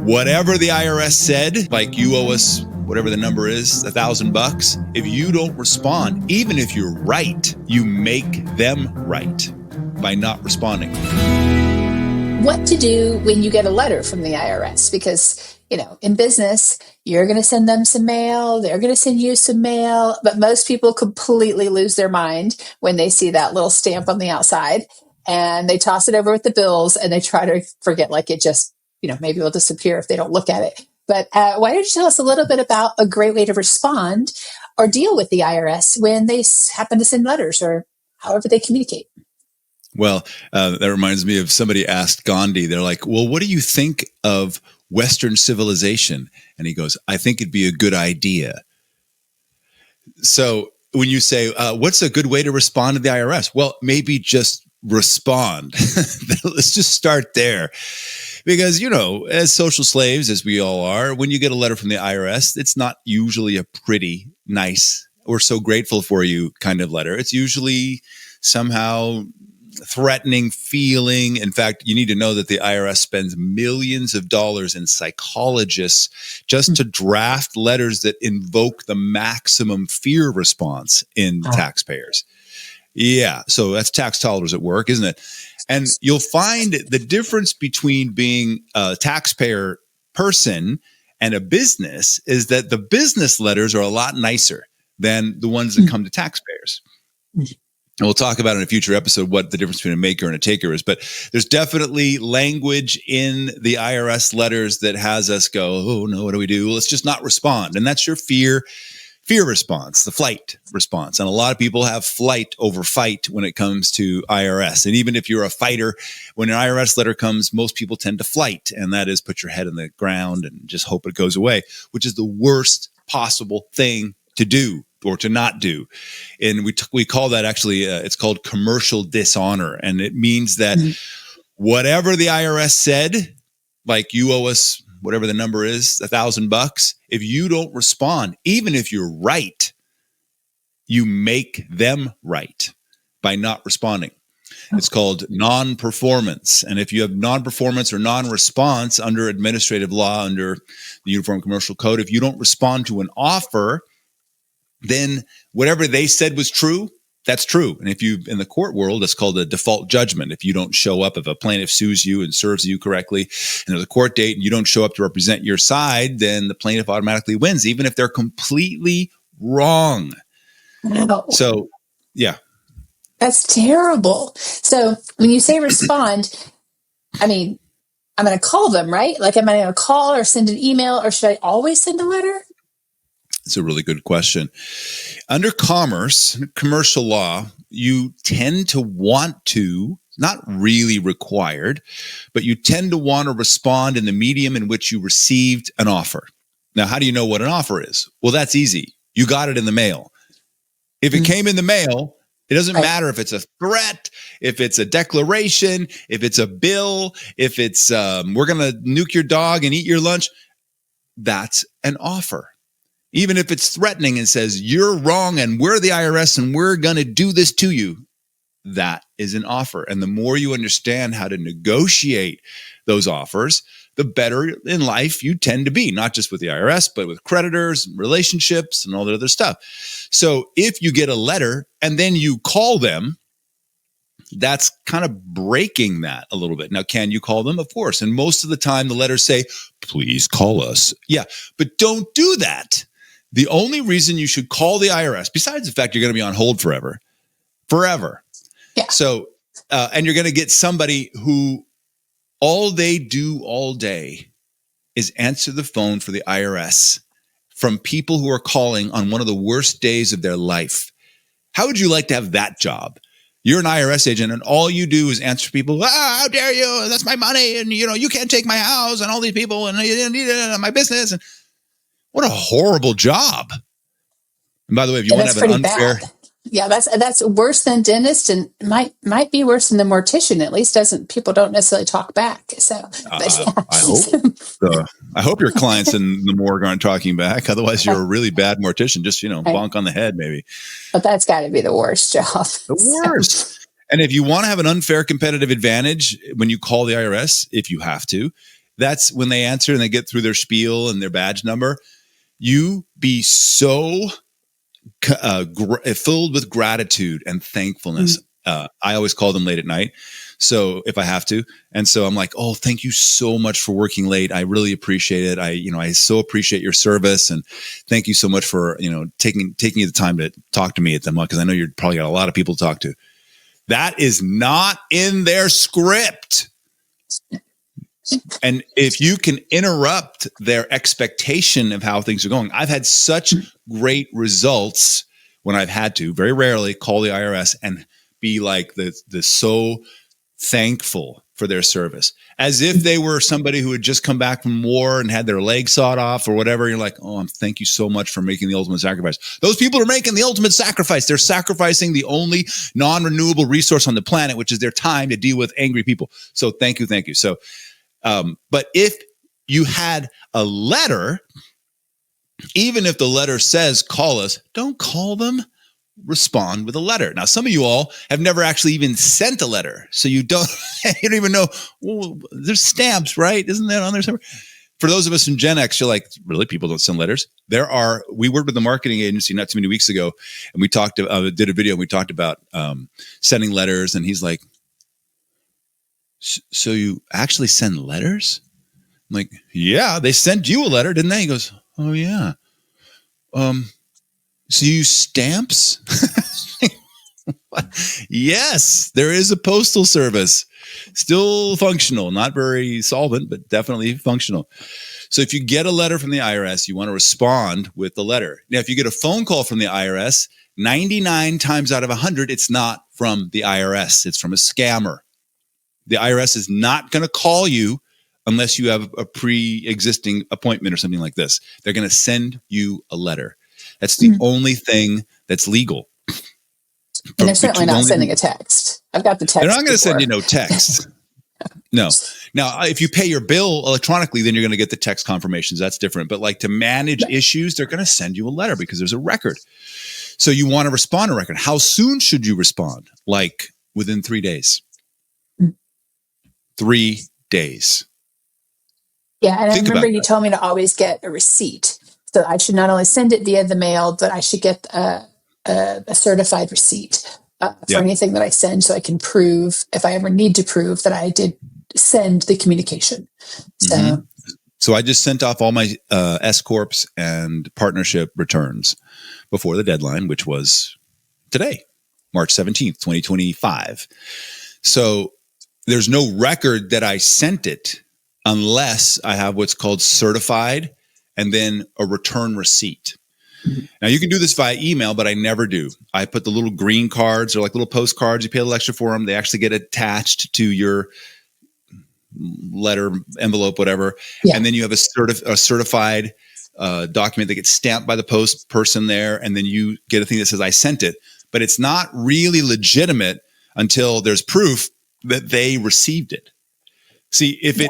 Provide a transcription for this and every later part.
Whatever the IRS said, like you owe us whatever the number is, $1,000. If you don't respond, even if you're right, you make them right by not responding. What to do when you get a letter from the IRS? Because, in business, you're going to send them some mail, they're going to send you some mail, but most people completely lose their mind when they see that little stamp on the outside and they toss it over with the bills and they try to forget like it just, maybe will disappear if they don't look at it. But why don't you tell us a little bit about a great way to respond or deal with the IRS when they happen to send letters or however they communicate? Well, that reminds me of somebody asked Gandhi, they're like, well, what do you think of Western civilization? And he goes, I think it'd be a good idea. So when you say, what's a good way to respond to the IRS? Well, maybe just respond. Let's just start there. Because, as social slaves, as we all are, when you get a letter from the IRS, it's not usually a pretty, nice, we're so grateful for you kind of letter. It's usually somehow threatening feeling. In fact, you need to know that the IRS spends millions of dollars in psychologists just to draft letters that invoke the maximum fear response in taxpayers. Yeah, so that's tax dollars at work, isn't it? And you'll find the difference between being a taxpayer person and a business is that the business letters are a lot nicer than the ones that come to taxpayers. And we'll talk about in a future episode what the difference between a maker and a taker is. But there's definitely language in the IRS letters that has us go, oh, no, what do we do? Let's just not respond. And that's your fear response, the flight response. And a lot of people have flight over fight when it comes to IRS. And even if you're a fighter, when an IRS letter comes, most people tend to flight. And that is put your head in the ground and just hope it goes away, which is the worst possible thing to do or to not do. And we call that actually, it's called commercial dishonor. And it means that whatever the IRS said, like you owe us whatever the number is, $1,000. If you don't respond, even if you're right, you make them right by not responding. It's called non-performance. And if you have non-performance or non-response under administrative law, under the Uniform Commercial Code, if you don't respond to an offer, then whatever they said was true, that's true. And if you, in the court world, it's called a default judgment. If you don't show up, if a plaintiff sues you and serves you correctly, and there's a court date and you don't show up to represent your side, then the plaintiff automatically wins, even if they're completely wrong. No. So, yeah. That's terrible. So when you say respond, I mean, I'm going to call them, right? Like, am I going to call or send an email, or should I always send a letter? It's a really good question. Under commercial law, you tend to want to, not really required, but you tend to want to respond in the medium in which you received an offer. Now, how do you know what an offer is? Well, that's easy. You got it in the mail. If it came in the mail, it doesn't matter if it's a threat, if it's a declaration, if it's a bill, if it's we're going to nuke your dog and eat your lunch. That's an offer. Even if it's threatening and says, you're wrong and we're the IRS and we're going to do this to you, that is an offer. And the more you understand how to negotiate those offers, the better in life you tend to be, not just with the IRS, but with creditors, relationships, and all that other stuff. So if you get a letter and then you call them, that's kind of breaking that a little bit. Now, can you call them? Of course. And most of the time the letters say, please call us. Yeah, but don't do that. The only reason you should call the IRS, besides the fact you're going to be on hold forever. Yeah. So, and you're going to get somebody who all they do all day is answer the phone for the IRS from people who are calling on one of the worst days of their life. How would you like to have that job? You're an IRS agent and all you do is answer people, how dare you? That's my money. And, you can't take my house and all these people and my business. And what a horrible job. And by the way, if you want to have an unfair... Bad. Yeah, that's worse than dentist, and might be worse than the mortician. At least people don't necessarily talk back. So I hope your clients in the morgue aren't talking back. Otherwise, you're a really bad mortician. Just bonk on the head, maybe. But that's got to be the worst job. The worst. And if you want to have an unfair competitive advantage when you call the IRS, if you have to, that's when they answer and they get through their spiel and their badge number, you be so filled with gratitude and thankfulness. I always call them late at night. So if I have to. And so I'm like, oh, thank you so much for working late. I really appreciate it. I so appreciate your service. And thank you so much for, taking the time to talk to me at them, because I know you're probably got a lot of people to talk to. That is not in their script. And if you can interrupt their expectation of how things are going, I've had such great results when I've had to, very rarely, call the IRS and be like the so thankful for their service, as if they were somebody who had just come back from war and had their leg sawed off or whatever. You're like, oh, thank you so much for making the ultimate sacrifice. Those people are making the ultimate sacrifice. They're sacrificing the only non-renewable resource on the planet, which is their time to deal with angry people. So thank you. So, but if you had a letter, even if the letter says call us, don't call them. Respond with a letter. Now, some of you all have never actually even sent a letter, so you don't even know. Well, there's stamps, right? Isn't that on there somewhere? For those of us in Gen X, you're like, really? People don't send letters? We worked with a marketing agency not too many weeks ago, and we did a video. And we talked about sending letters, and he's like, "So you actually send letters?" I'm like, "Yeah, they sent you a letter, didn't they?" He goes, "Oh yeah." So you use stamps? Yes, there is a postal service. Still functional, not very solvent, but definitely functional. So if you get a letter from the IRS, you want to respond with the letter. Now, if you get a phone call from the IRS, 99 times out of 100, it's not from the IRS. It's from a scammer. The IRS is not going to call you unless you have a pre-existing appointment or something like this. They're going to send you a letter. That's the only thing that's legal. And they're certainly not sending a text. I've got the text. They're not going to send you no text. No. Now, if you pay your bill electronically, then you're going to get the text confirmations. That's different. But like to manage issues, they're going to send you a letter because there's a record. So you want to respond to a record. How soon should you respond? Like within 3 days. 3 days. Yeah. And I remember you told me to always get a receipt. So I should not only send it via the mail, but I should get a certified receipt for anything that I send, so I can prove, if I ever need to prove, that I did send the communication. So I just sent off all my S Corps and partnership returns before the deadline, which was today, March 17th, 2025. So there's no record that I sent it unless I have what's called certified and then a return receipt. Now, you can do this via email, but I never do. I put the little green cards, or like little postcards. You pay a little extra for them. They actually get attached to your letter, envelope, whatever. Yeah. And then you have a certified document that gets stamped by the post person there. And then you get a thing that says, I sent it. But it's not really legitimate until there's proof that they received it. See, if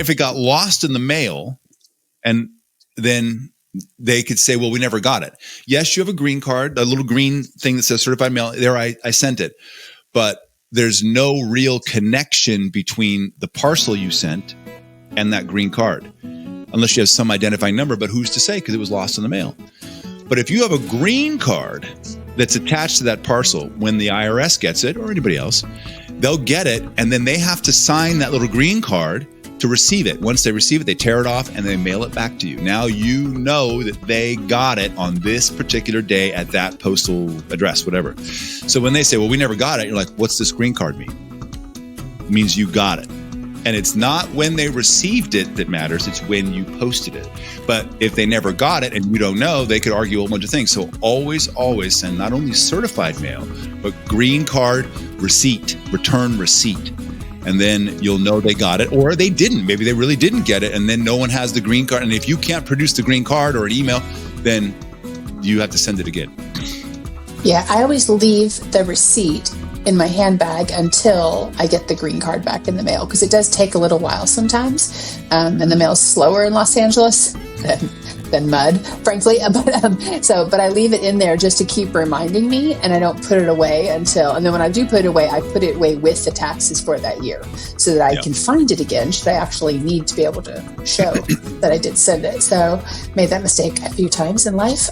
it got lost in the mail, and then they could say, well, we never got it. Yes, you have a green card, a little green thing that says certified mail. There, I sent it. But there's no real connection between the parcel you sent and that green card, unless you have some identifying number. But who's to say, because it was lost in the mail. But if you have a green card that's attached to that parcel, when the IRS gets it, or anybody else, they'll get it, and then they have to sign that little green card to receive it. Once they receive it, they tear it off and they mail it back to you. Now you know that they got it on this particular day at that postal address, whatever. So when they say, well, we never got it, you're like, what's this green card mean? It means you got it. And it's not when they received it that matters, it's when you posted it. But if they never got it and you don't know, they could argue a whole bunch of things. So always send not only certified mail, but green card receipt, return receipt. And then you'll know they got it, or they didn't. Maybe they really didn't get it, and then no one has the green card. And if you can't produce the green card or an email, then you have to send it again. Yeah, I always leave the receipt in my handbag until I get the green card back in the mail, because it does take a little while sometimes, and the mail's slower in Los Angeles than mud, frankly. But I leave it in there just to keep reminding me, and I don't put it away and then when I do put it away, I put it away with the taxes for that year so that I can find it again should I actually need to be able to show that I did send it. So made that mistake a few times in life.